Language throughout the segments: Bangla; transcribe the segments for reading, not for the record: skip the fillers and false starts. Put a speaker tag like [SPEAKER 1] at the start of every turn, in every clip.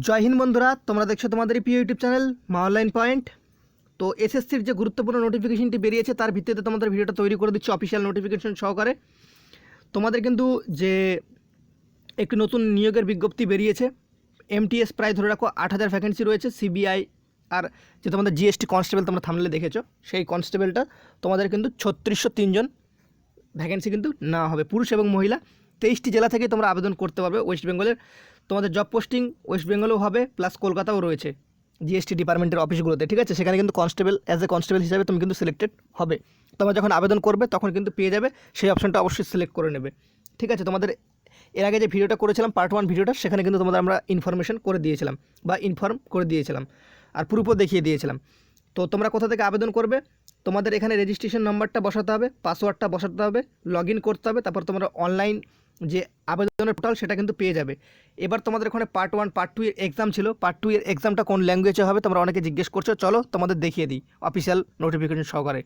[SPEAKER 1] জয় হিন্দ বন্ধুরা, তোমরা দেখছো তোমাদের প্রিয় ইউটিউব চ্যানেল মা অনলাইন পয়েন্ট। তো এসএসসির যে গুরুত্বপূর্ণ নোটিফিকেশনটি বেরিয়েছে তার ভিত্তিতে তোমাদের ভিডিওটা তৈরি করে দিচ্ছি অফিসিয়াল নোটিফিকেশন সহকারে। তোমাদের কিন্তু যে একটি নতুন নিয়োগের বিজ্ঞপ্তি বেরিয়েছে, এমটিএস প্রায় ধরে রাখো 8,000 ভ্যাকেন্সি রয়েছে। সিবিআই আর যে তোমাদের জিএসটি কনস্টেবল তোমরা থামলে দেখেছো, সেই কনস্টেবলটা তোমাদের কিন্তু 3603 জন ভ্যাকেন্সি কিন্তু নেওয়া হবে, পুরুষ এবং মহিলা। 23টি জেলা থেকে তোমরা আবেদন করতে পারবে ওয়েস্ট বেঙ্গলের। তোমাদের জব পোস্টিং ওয়েস্ট বেঙ্গলেও হবে, প্লাস কলকাতাও রয়েছে জিএসটি ডিপার্টমেন্টের অফিসগুলোতে, ঠিক আছে। সেখানে কিন্তু কনস্টেবল অ্যাজ এ কনস্টেবল হিসাবে তুমি কিন্তু সিলেক্টেড হবে। তোমরা যখন আবেদন করবে তখন কিন্তু পেয়ে যাবে, সেই অপশনটা অবশ্যই সিলেক্ট করে নেবে, ঠিক আছে। তোমাদের এর আগে যে ভিডিওটা করেছিলাম পার্ট 1 ভিডিওটা, সেখানে কিন্তু তোমাদের আমরা ইনফরমেশন করে দিয়েছিলাম বা ইনফর্ম করে দিয়েছিলাম আর প্রুফও দেখিয়ে দিয়েছিলাম। তো তোমরা কোথা থেকে আবেদন করবে, তোমাদের এখানে রেজিস্ট্রেশন নাম্বারটা বসাতে হবে, পাসওয়ার্ডটা বসাতে হবে, লগ ইন করতে হবে, তারপর তোমরা অনলাইন যে আবেদনের পোর্টাল সেটা কিন্তু পেয়ে যাবে। এবার তোমাদের ওখানে পার্ট 1 পার্ট 2 এর এক্সাম ছিল। পার্ট 2 এর এক্সামটা কোন ল্যাঙ্গুয়েজে হবে তোমরা অনেকে জিজ্ঞেস করছো, চলো তোমাদের দেখিয়ে দিই অফিসিয়াল নোটিফিকেশন সহকারে।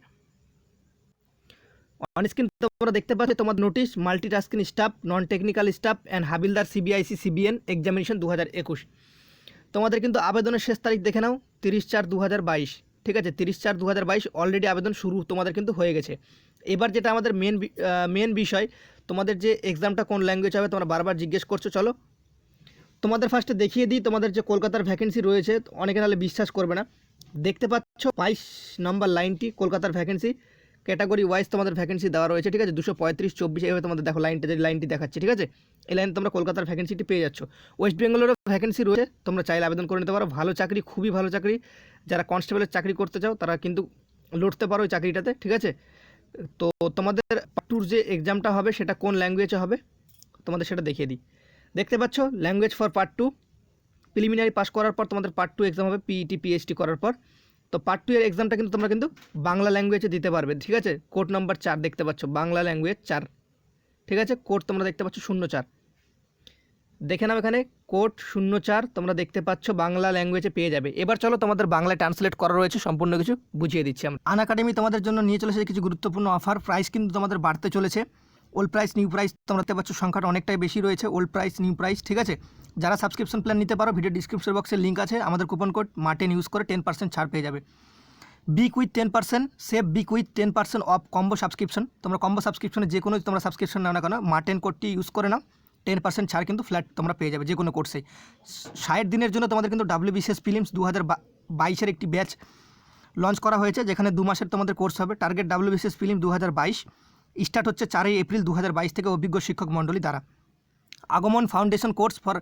[SPEAKER 1] অনস্ক্রিন তোমরা দেখতে পাচ্ছ তোমাদের notice, multitasking staff, non technical staff and havildar CBIC CBN examination 2021। তোমাদের কিন্তু আবেদনের শেষ তারিখ দেখে নাও 30/4/2022, ঠিক আছে। 30/4/2022 অলরেডি আবেদন শুরু তোমাদের কিন্তু হয়ে গেছে। এবার যেটা আমাদের মেন বিষয়, তোমাদের যে এক্সামটা কোন ল্যাঙ্গুয়েজ হবে তোমরা বারবার জিজ্ঞেস করছো। চলো তোমাদের ফার্স্টে দেখিয়ে দিই তোমাদের যে কলকাতার ভ্যাকেন্সি রয়েছে। অনেকে নাহলে বিশ্বাস করবে না, দেখতে পাচ্ছ 22 নম্বর লাইনটি কলকাতার ভ্যাকেন্সি, ক্যাটাগরি ওয়াইজ তোমাদের ভ্যাকেন্সি দেওয়া রয়েছে, ঠিক আছে। 235, 24 এইভাবে তোমাদের দেখো লাইনটা, যে লাইনটি দেখাচ্ছে, ঠিক আছে। এই লাইন তোমরা কলকাতার ভ্যাকেন্সিটি পেয়ে যাচ্ছ। ওয়েস্ট বেঙ্গলেরও ভ্যাকেন্সি রয়েছে, তোমরা চাইলে আবেদন করে নিতে পারো। ভালো চাকরি, খুবই ভালো চাকরি। যারা কনস্টেবলের চাকরি করতে চাও তারা কিন্তু লড়তে পারো ওই চাকরিটাতে, ঠিক আছে। তো তোমাদের পার্ট 2 যে এক্সামটা হবে সেটা কোন ল্যাঙ্গুয়েজে হবে তোমাদের সেটা দেখিয়ে দিই। দেখতে পাচ্ছ language for part 2, preliminary pass করার পর তোমাদের পার্ট 2 এক্সাম হবে, পিইটি পিএইচডি করার পর। তো পার্ট 2 এর এক্সামটা কিন্তু তোমরা কিন্তু বাংলা ল্যাঙ্গুয়েজে দিতে পারবে, ঠিক আছে। কোড নাম্বার 4 দেখতে পাচ্ছ, বাংলা ল্যাঙ্গুয়েজ 4, ঠিক আছে। কোড তোমরা দেখতে পাচ্ছ 04, দেখে নাও এখানে কোড 04 তোমরা দেখতে পাচ্ছ বাংলা ল্যাঙ্গুয়েজে পেয়ে যাবে। এবার চলো তোমাদের বাংলায় ট্রান্সলেট করা রয়েছে, সম্পূর্ণ কিছু বুঝিয়ে দিচ্ছি আমরা। আনএকাডেমি তোমাদের জন্য নিয়ে চলেছে কিছু গুরুত্বপূর্ণ অফার। প্রাইস কিন্তু তোমাদের বাড়তে চলেছে। ওল্ড প্রাইস নিউ প্রাইস তোমরা দেখতে পাচ্ছ, সংখ্যাটা অনেকটাই বেশি রয়েছে। ওল্ড প্রাইস নিউ প্রাইস, ঠিক আছে। যারা সাবস্ক্রিপশন প্ল্যান নিতে পারো, ভিডিও ডিসক্রিপশন বক্সে লিঙ্ক আছে, আমাদের কুপন কোড মার্টেন ইউজ করে 10% ছাড় পেয়ে যাবে। Big with 10%, save big with 10% of combo subscription. তোমরা কম্বো সাবস্ক্রিপশনে যে কোনো তোমরা সাবস্ক্রিপশন নাও না কেন, মার্টেন কোডটি ইউজ করে নাও, 10% ছাড় কিন্তু ফ্ল্যাট তোমরা পেয়ে যাবে যে কোনো কোর্সে। 60 দিনের জন্য তোমাদের কিন্তু WBCS প্রিলিমস 2022-এর একটি ব্যাচ লঞ্চ করা হয়েছে, যেখানে 2 মাসের তোমাদের কোর্স হবে। টার্গেট WBCS প্রিলিম 2022 স্টার্ট হচ্ছে 4 এপ্রিল 2022 থেকে অভিজ্ঞ শিক্ষক মণ্ডলী দ্বারা। আগমন foundation course for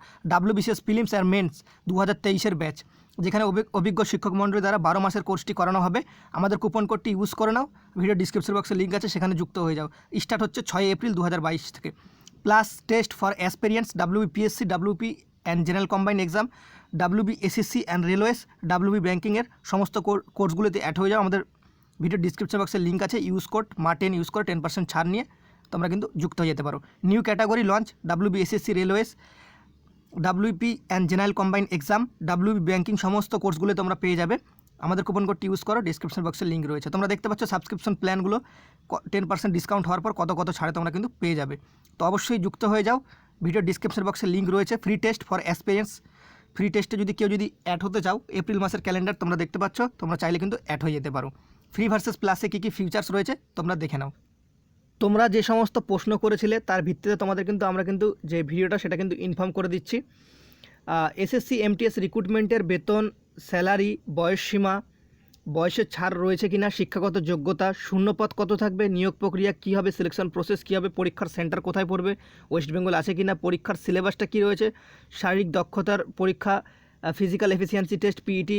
[SPEAKER 1] WBCS prelims and mains 2023-এর ব্যাচ, যেখানে অভিজ্ঞ শিক্ষক মণ্ডলী দ্বারা 12 মাসের কোর্সটি করানো হবে। আমাদের কুপন কোডটি ইউজ করে নাও, ভিডিও ডিসক্রিপশন বক্সে লিঙ্ক আছে, সেখানে যুক্ত হয়ে যাও। স্টার্ট হচ্ছে 6 এপ্রিল 2022 থেকে। Plus test for experience, WBPSC, WP and general combined exam, WBSSC and railways, WB ব্যাঙ্কিংয়ের সমস্ত কোর্সগুলোতে অ্যাড হয়ে যাও। আমাদের ভিডিও ডিসক্রিপশন বক্সে লিঙ্ক আছে, ইউজ কোড মার্টেন ইউজ করে 10% ছাড় নিয়ে তোমরা কিন্তু যুক্ত হয়ে যেতে পারো। New category launch, WBSSC, railways, WP and general combined exam, WB banking সমস্ত কোর্সগুলো তোমরা পেয়ে যাবে। আমাদের কুপন কোডটি ইউজ করো, ডিসক্রিপশন বক্সে লিঙ্ক রয়েছে। তোমরা দেখতে পাচ্ছ সাবস্ক্রিপশন প্ল্যানগুলো 10% ডিসকাউন্ট হওয়ার পর কত কত ছাড়ে তোমরা কিন্তু পেয়ে যাবে। তো অবশ্যই যুক্ত হয়ে যাও, ভিডিও ডিসক্রিপশন বক্সে লিঙ্ক রয়েছে। Free test for experience, free টেস্টে যদি কেউ অ্যাড হতে চাও, এপ্রিল মাসের ক্যালেন্ডার তোমরা দেখতে পাচ্ছ, তোমরা চাইলে কিন্তু অ্যাড হয়ে যেতে পারো। ফ্রি ভার্সেস প্লাসে কী কী ফিচার্স রয়েছে তোমরা দেখে নাও। তোমরা যে সমস্ত প্রশ্ন করেছিলে তার ভিত্তিতে তোমাদের কিন্তু আমরা কিন্তু যে ভিডিওটা সেটা কিন্তু ইনফর্ম করে দিচ্ছি। এসএসসি এমটিএস রিক্রুটমেন্টের বেতন, স্যালারি, বয়সসীমা, বয়সের ছাড় রয়েছে কিনা, শিক্ষাগত যোগ্যতা, শূন্যপদ কত থাকবে, নিয়োগ প্রক্রিয়া কী হবে, সিলেকশন প্রসেস কী হবে, পরীক্ষার সেন্টার কোথায় পড়বে, ওয়েস্ট বেঙ্গল আছে কিনা, পরীক্ষার সিলেবাসটা কী রয়েছে, শারীরিক দক্ষতার পরীক্ষা, ফিজিক্যাল এফিসিয়েন্সি টেস্ট, পিইটি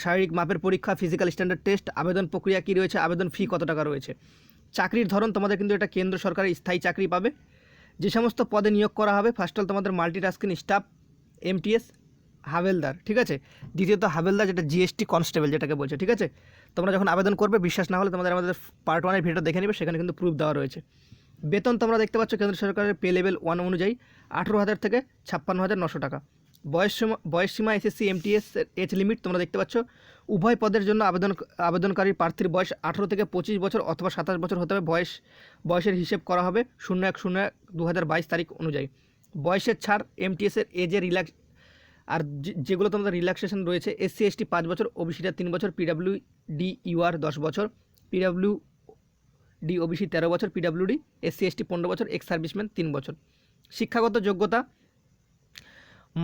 [SPEAKER 1] শারীরিক মাপের পরীক্ষা, ফিজিক্যাল স্ট্যান্ডার্ড টেস্ট, আবেদন প্রক্রিয়া কী রয়েছে, আবেদন ফি কত টাকা রয়েছে। চাকরির ধরন তোমাদের কিন্তু এটা কেন্দ্র সরকারের স্থায়ী চাকরি পাবে। যে সমস্ত পদে নিয়োগ করা হবে, ফার্স্ট অল তোমাদের মাল্টিটাস্কিং স্টাফ, এমটিএস, হাবেলদার, ঠিক আছে। দ্বিতীয়ত হাবেলদার, যেটা জিএসটি কনস্টেবল যেটাকে বলছে, ঠিক আছে। তোমরা যখন আবেদন করবে, বিশ্বাস না হলে আমাদের পার্ট 1-এর ভিডিও দেখে নেবে, সেখানে কিন্তু প্রুফ দেওয়া রয়েছে। বেতন তোমরা দেখতে পাচ্ছ কেন্দ্র সরকারের পে লেভেল 1 অনুযায়ী 18,000 থেকে 56,900 টাকা। বয়সসীমা এসএসসি এমটিএস এজ লিমিট তোমরা দেখতে পাচ্ছ। উভয় পদের জন্য আবেদনকারী প্রার্থীর বয়স 18 থেকে 25 বছর অথবা 27 বছর হতে হবে। বয়সের হিসেব করা হবে 01/01/2022 তারিখ অনুযায়ী। বয়সের ছাড়, এমটিএসের এজে আর যেগুলো তোমাদের রিল্যাক্সেশন রয়েছে, এসসি এসটি 5 বছর, ওবিসিটা 3 বছর, পিডাব্লিউডি ইউআর 10 বছর, পিডাব্লিউডি ওবিসি 13 বছর, পিডাব্লিউডি এসসি এসটি 15 বছর, এক্স সার্ভিসম্যান 3 বছর। শিক্ষাগত যোগ্যতা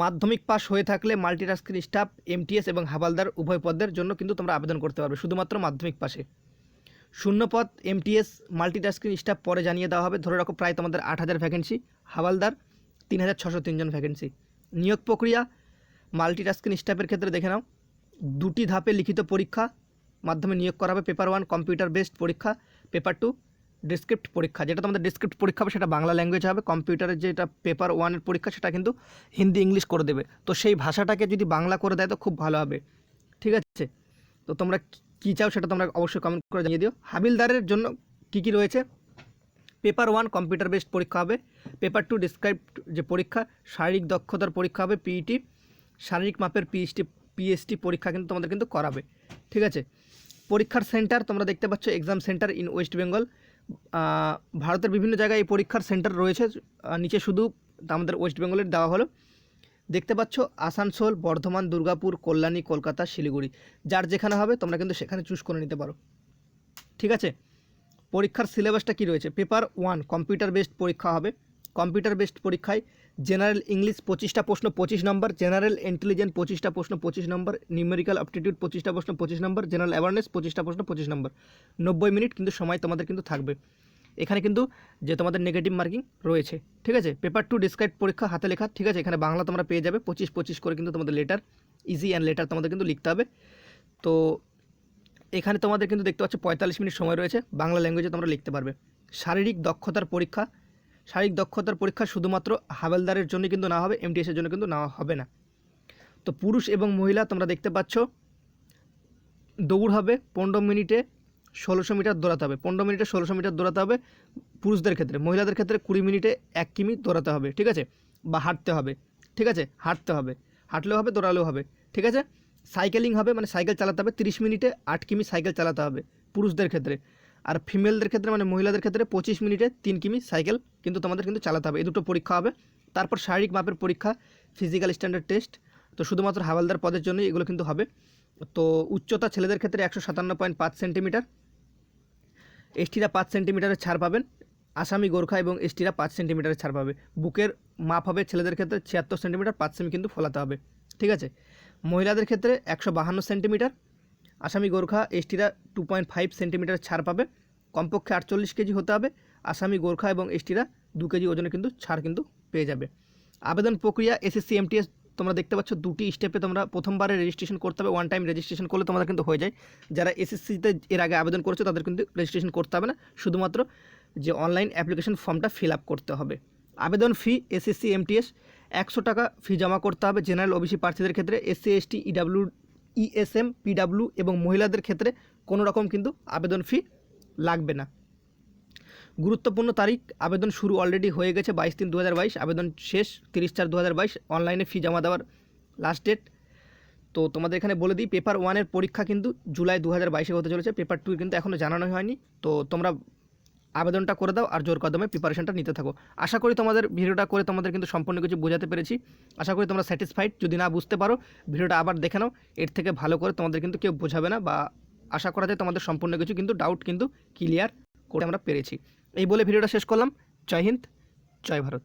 [SPEAKER 1] মাধ্যমিক পাস হয়ে থাকলে মাল্টিটাস্কিং স্টাফ, এমটিএস এবং হাবালদার উভয় পদের জন্য কিন্তু তোমরা আবেদন করতে পারবে শুধুমাত্র মাধ্যমিক পাশে। শূন্যপদ এমটিএস মাল্টিটাস্কিং স্টাফ পরে জানিয়ে দেওয়া হবে। ধরে রাখো প্রায় তোমাদের 8000 ভ্যাকেন্সি, হাবালদার 3603 জন ভ্যাকেন্সি। নিয়োগ প্রক্রিয়া মাল্টিটাস্কিং স্টাফের ক্ষেত্রে দেখে নাও, 2টি ধাপে লিখিত পরীক্ষা মাধ্যমে নিয়োগ করা হবে। পেপার 1 কম্পিউটার বেসড পরীক্ষা, পেপার 2 ডিসক্রিপ্ট পরীক্ষা। যেটা তোমাদের ডিসক্রিপ্ট পরীক্ষা হবে সেটা বাংলা ল্যাঙ্গুয়েজ হবে। কম্পিউটারের যেটা পেপার 1-এর পরীক্ষা সেটা কিন্তু হিন্দি ইংলিশ করে দেবে। তো সেই ভাষাটাকে যদি বাংলা করে দেয় তো খুব ভালো হবে, ঠিক আছে? তো তোমরা কী চাও সেটা তোমরা অবশ্যই কমেন্ট করে জানিয়ে দিও। হাবিলদারের জন্য কী কী রয়েছে, পেপার 1 কম্পিউটার বেসড পরীক্ষা হবে, পেপার 2 ডিসক্রাইবড যে পরীক্ষা, শারীরিক দক্ষতার পরীক্ষা হবে, পিইটি, শারীরিক মাপের পিএসটি পরীক্ষা কিন্তু তোমাদের কিন্তু করাবে, ঠিক আছে? পরীক্ষার সেন্টার তোমরা দেখতে পাচ্ছ, exam centre in West Bengal. ভারতের বিভিন্ন জায়গায় এই পরীক্ষার সেন্টার রয়েছে, নিচে শুধু আমাদের ওয়েস্ট বেঙ্গলের দেওয়া হলো। দেখতে পাচ্ছ আসানসোল, বর্ধমান, দুর্গাপুর, কল্যাণী, কলকাতা, শিলিগুড়ি, যার যেখানে হবে তোমরা কিন্তু সেখানে চুজ করে নিতে পারো, ঠিক আছে? পরীক্ষার সিলেবাসটা কী রয়েছে, পেপার 1 কম্পিউটার বেসড পরীক্ষা হবে। কম্পিউটার বেসড পরীক্ষায় জেনারেল ইংলিশ 25টা প্রশ্ন 25 নম্বর, জেনারেল ইন্টেলিজেন্স 25টা প্রশ্ন 25 নম্বর, নিউমেরিক্যাল অ্যাপটিটিউড 25টা প্রশ্ন 25 নম্বর, জেনারেল অ্যাওয়ারনেস 25টা প্রশ্ন 25 নম্বর। 90 মিনিট কিন্তু সময় তোমাদের কিন্তু থাকবে। এখানে কিন্তু যে তোমাদের নেগেটিভ মার্কিং রয়েছে, ঠিক আছে? পেপার 2 ডিসক্রাইবড পরীক্ষা হাতে লেখা, ঠিক আছে? এখানে বাংলা তোমরা পেয়ে যাবে 25 করে কিন্তু তোমাদের লেটার, ইজি অ্যান্ড লেটার তোমাদের কিন্তু লিখতে হবে। তো এখানে তোমাদের কিন্তু দেখতে পাচ্ছ 45 মিনিট সময় রয়েছে, বাংলা ল্যাঙ্গুয়েজে তোমরা লিখতে পারবে। শারীরিক দক্ষতার পরীক্ষা, শারীরিক দক্ষতার পরীক্ষা শুধুমাত্র হাবেলদারের জন্য কিন্তু না হবে, এমটিএসের জন্য কিন্তু নেওয়া হবে না। তো পুরুষ এবং মহিলা তোমরা দেখতে পাচ্ছ, দৌড় হবে 15 মিনিটে 1600 মিটার দৌড়াতে হবে, 15 মিনিটে 1600 মিটার দৌড়াতে হবে পুরুষদের ক্ষেত্রে। মহিলাদের ক্ষেত্রে 20 মিনিটে 1 কিমি দৌড়াতে হবে, ঠিক আছে? বা হাঁটতে হবে, ঠিক আছে? হাঁটতে হবে, হাঁটলেও হবে, দৌড়ালেও হবে, ঠিক আছে? সাইকেলিং হবে, মানে সাইকেল চালাতে হবে 30 মিনিটে 8 কিমি সাইকেল চালাতে হবে পুরুষদের ক্ষেত্রে। আর ফিমেলদের ক্ষেত্রে মানে মহিলাদের ক্ষেত্রে 25 মিনিটে 3 কিমি সাইকেল কিন্তু তোমাদের কিন্তু চালাতে হবে। এই দুটো পরীক্ষা হবে। তারপর শারীরিক মাপের পরীক্ষা, ফিজিক্যাল স্ট্যান্ডার্ড টেস্ট। তো শুধুমাত্র হাওলদার পদের জন্যই এগুলো কিন্তু হবে। তো উচ্চতা ছেলেদের ক্ষেত্রে 157.5 সেন্টিমিটার, এসটিরা 5 সেন্টিমিটারের ছাড় পাবেন, আসামি গোর্খা এবং এসটিরা 5 সেন্টিমিটারের ছাড় পাবে। বুকের মাপ হবে ছেলেদের ক্ষেত্রে 76 সেন্টিমিটার, 5 সেমি কিন্তু ফোলাতে হবে, ঠিক আছে? মহিলাদের ক্ষেত্রে 152 সেন্টিমিটার, আসামি গোর্খা এসটিরা 2.5 সেন্টিমিটার ছাড় পাবে। কমপক্ষে 48 কেজি হতে হবে, আসামি গোর্খা এবং এসটিরা 2 কেজি ওজনে কিন্তু ছাড় কিন্তু পেয়ে যাবে। আবেদন প্রক্রিয়া এসএসসি এমটিএস তোমরা দেখতে পাচ্ছ 2টি স্টেপে তোমরা প্রথমবারে রেজিস্ট্রেশন করতে হবে। 1 টাইম রেজিস্ট্রেশন করলে তোমাদের কিন্তু হয়ে যায়। যারা এসএসসিতে এর আগে আবেদন করেছে তাদের কিন্তু রেজিস্ট্রেশন করতে হবে না, শুধুমাত্র যে অনলাইন অ্যাপ্লিকেশন ফর্মটা ফিল আপ করতে হবে। আবেদন ফি এসএসসি এমটিএস 100 টাকা ফি জমা করতে হবে জেনারেল ওবিসি প্রার্থীদের ক্ষেত্রে। SC ST EW ESM PW এবং মহিলাদের ক্ষেত্রে কোনো রকম কিন্তু আবেদন ফি লাগবে না। গুরুত্বপূর্ণ তারিখ, আবেদন শুরু অলরেডি হয়ে গেছে 22/3/2022, আবেদন শেষ 30/4/2022, অনলাইনে ফি জমা দেওয়ার লাস্ট ডেট। তো তোমাদের এখানে বলে দিই, পেপার 1-এর পরীক্ষা কিন্তু জুলাই 2022-এ হতে চলেছে, পেপার 2 কিন্তু এখনও জানানো হয়নি। তো তোমরা আবেদনটা করে দাও আর জোর কদমে প্রিপারেশনটা নিতে থাকো। আশা করি তোমাদের ভিডিওটা করে তোমাদের কিন্তু সম্পূর্ণ কিছু বোঝাতে পেরেছি। আশা করি তোমরা স্যাটিসফাইড। যদি না বুঝতে পারো ভিডিওটা আবার দেখে নাও, এর থেকে ভালো করে তোমাদের কিন্তু কেউ বোঝাবে না, বা আশা করা যায় তোমাদের সম্পূর্ণ কিছু কিন্তু ডাউট কিন্তু ক্লিয়ার করে আমরা পেরেছি। এই বলে ভিডিওটা শেষ করলাম। জয় হিন্দ, জয় ভারত।